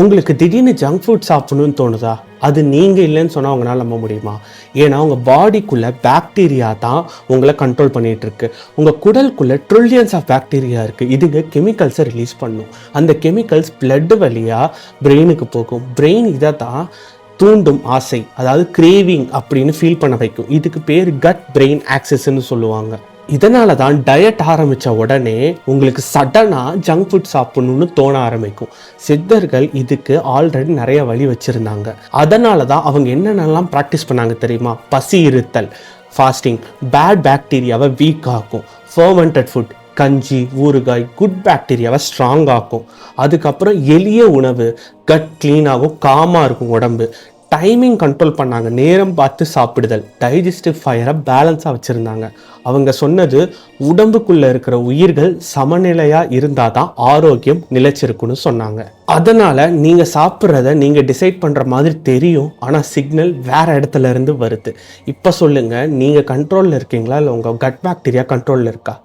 உங்களுக்கு திடீர்னு junk food சாப்பிடணும்னு தோணுதா? அது நீங்கள் இல்லைன்னு சொன்னால் உங்களால் நம்ப முடியுமா? ஏன்னா உங்கள் பாடிக்குள்ளே பாக்டீரியா தான் உங்களை கண்ட்ரோல் பண்ணிகிட்ருக்கு. உங்கள் குடலுக்குள்ளே ட்ரில்லியன்ஸ் ஆஃப் பாக்டீரியா இருக்குது. இதுங்க கெமிக்கல்ஸை ரிலீஸ் பண்ணும். அந்த கெமிக்கல்ஸ் பிளட் வழியாக பிரெயினுக்கு போகும். பிரெயின் இதை தான் தூண்டும் ஆசை, அதாவது கிரேவிங் அப்படின்னு ஃபீல் பண்ண வைக்கும். இதுக்கு பேர் கட் பிரெயின் ஆக்சஸ்ன்னு சொல்லுவாங்க. இதனால தான் டயட் ஆரம்பித்த உடனே உங்களுக்கு சடனாக ஜங்க் ஃபுட் சாப்பிடணும்னு தோண ஆரம்பிக்கும். சித்தர்கள் இதுக்கு ஆல்ரெடி நிறைய வழி வச்சுருந்தாங்க. அதனால தான் அவங்க என்னென்னலாம் ப்ராக்டிஸ் பண்ணாங்க தெரியுமா? பசி இருத்தல், ஃபாஸ்டிங், பேட் பாக்டீரியாவை வீக் ஆக்கும். ஃபர்மெண்டட் ஃபுட், கஞ்சி, ஊறுகாய் குட் பாக்டீரியாவை ஸ்ட்ராங் ஆக்கும். அதுக்கப்புறம் எளிய உணவு, கட் க்ளீனாகும், காமாக இருக்கும் உடம்பு. டைமிங் கண்ட்ரோல் பண்ணாங்க, நேரம் பார்த்து சாப்பிடுதல், டைஜஸ்டிவ் ஃபயரை பேலன்ஸாக வச்சுருந்தாங்க. அவங்க சொன்னது, உடம்புக்குள்ளே இருக்கிற உயிர்கள் சமநிலையாக இருந்தால் தான் ஆரோக்கியம் நிலைச்சிருக்குன்னு சொன்னாங்க. அதனால் நீங்கள் சாப்பிட்றத நீங்கள் டிசைட் பண்ணுற மாதிரி தெரியும், ஆனால் சிக்னல் வேறு இடத்துல இருந்து வருது. இப்போ சொல்லுங்கள், நீங்கள் கண்ட்ரோலில் இருக்கீங்களா இல்லை உங்கள் கட் பாக்டீரியா கண்ட்ரோலில் இருக்கா?